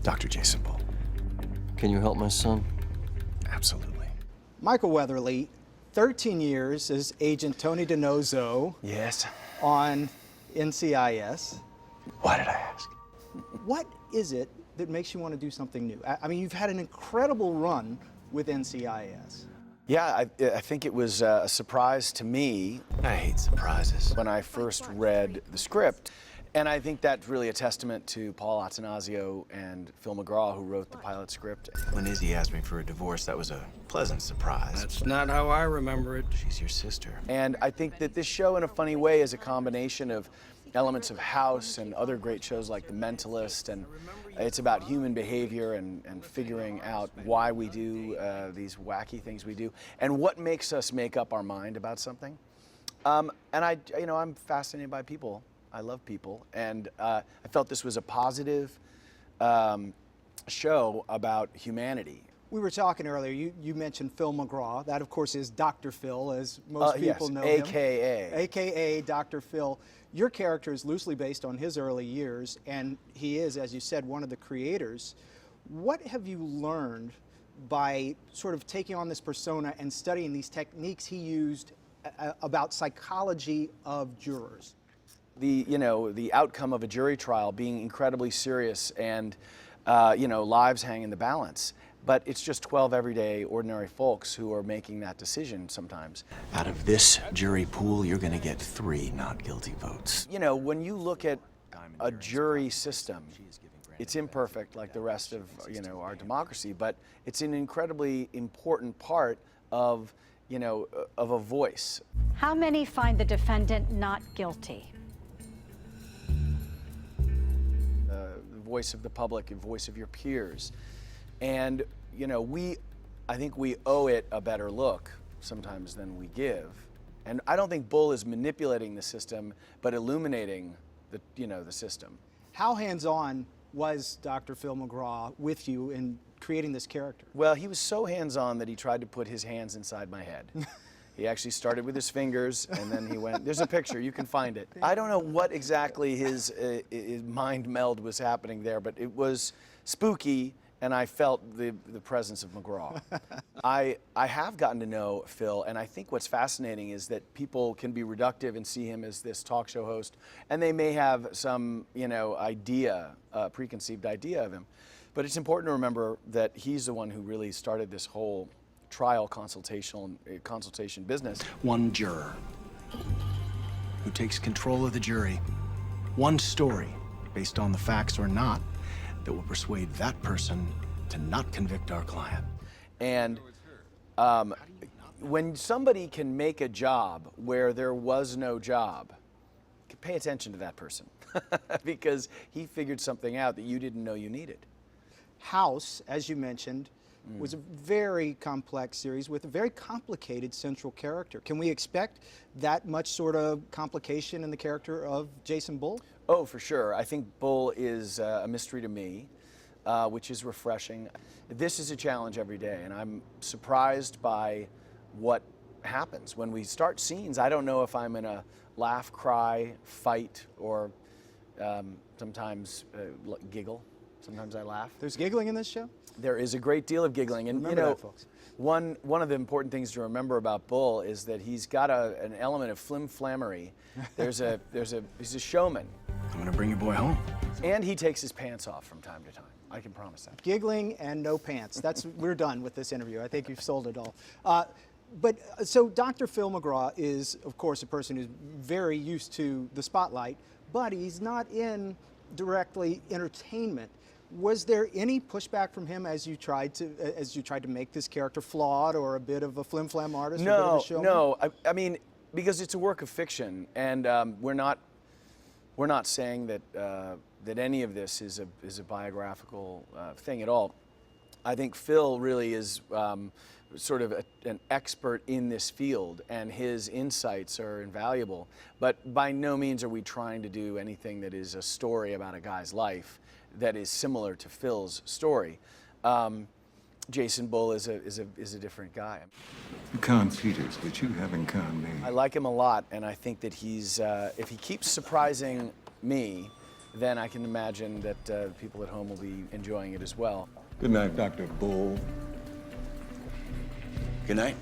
Dr. Jason Bull. Can you help my son? Absolutely. Michael Weatherly, 13 years as Agent Tony DiNozzo Yes. on NCIS. Why did I ask? What is it that makes you want to do something new? I mean, you've had an incredible run with NCIS. Yeah, I think it was a surprise to me. I hate surprises. When I first read the script, and I think that's really a testament to Paul Attanasio and Phil McGraw, who wrote the pilot script. When Izzy asked me for a divorce, that was a pleasant surprise. That's not how I remember it. She's your sister. And I think that this show, in a funny way, is a combination of elements of House and other great shows like The Mentalist, and it's about human behavior and figuring out why we do these wacky things we do, and what makes us make up our mind about something. And I'm fascinated by people. I love people, and I felt this was a positive show about humanity. We were talking earlier, you mentioned Phil McGraw. That, of course, is Dr. Phil, as most people know him. AKA. AKA Dr. Phil. Your character is loosely based on his early years, and he is, as you said, one of the creators. What have you learned by sort of taking on this persona and studying these techniques he used about psychology of jurors? The outcome of a jury trial being incredibly serious and, lives hang in the balance. But it's just 12 everyday, ordinary folks who are making that decision sometimes. Out of this jury pool, you're gonna get 3 not guilty votes. You know, when you look at a jury system, it's imperfect like the rest of, our democracy, but it's an incredibly important part of, of a voice. How many find the defendant not guilty? The voice of the public and voice of your peers. And, I think we owe it a better look sometimes than we give. And I don't think Bull is manipulating the system, but illuminating the system. How hands-on was Dr. Phil McGraw with you in creating this character? Well, he was so hands-on that he tried to put his hands inside my head. He actually started with his fingers, and then he went, there's a picture, you can find it. I don't know what exactly his mind meld was happening there, but it was spooky, and I felt the presence of McGraw. I have gotten to know Phil, and I think what's fascinating is that people can be reductive and see him as this talk show host, and they may have some, preconceived idea of him. But it's important to remember that he's the one who really started this whole trial consultation business. One juror who takes control of the jury. One story, based on the facts or not, that will persuade that person to not convict our client. And when somebody can make a job where there was no job, pay attention to that person because he figured something out that you didn't know you needed. House, as you mentioned, was a very complex series with a very complicated central character. Can we expect that much sort of complication in the character of Jason Bull? Oh, for sure. I think Bull is a mystery to me, which is refreshing. This is a challenge every day, and I'm surprised by what happens. When we start scenes, I don't know if I'm in a laugh, cry, fight, or sometimes giggle. Sometimes I laugh. There's giggling in this show? There is a great deal of giggling, and remember that, folks. One of the important things to remember about Bull is that he's got an element of flim-flammery. He's a showman. I'm gonna bring your boy home. And he takes his pants off from time to time. I can promise that. Giggling and no pants. We're done with this interview. I think you've sold it all. So Dr. Phil McGraw is, of course, a person who's very used to the spotlight, but he's not in directly entertainment. Was there any pushback from him as you tried to make this character flawed or a bit of a flim-flam artist? No, or a bit of a showman? no. I mean, because it's a work of fiction, and we're not saying that that any of this is a biographical thing at all. I think Phil really is sort of an expert in this field, and his insights are invaluable. But by no means are we trying to do anything that is a story about a guy's life that is similar to Phil's story. Jason Bull is a different guy. You con Peters, but you haven't con me. I like him a lot, and I think that he's if he keeps surprising me then I can imagine that people at home will be enjoying it as well. Good night, Dr. Bull. Good night.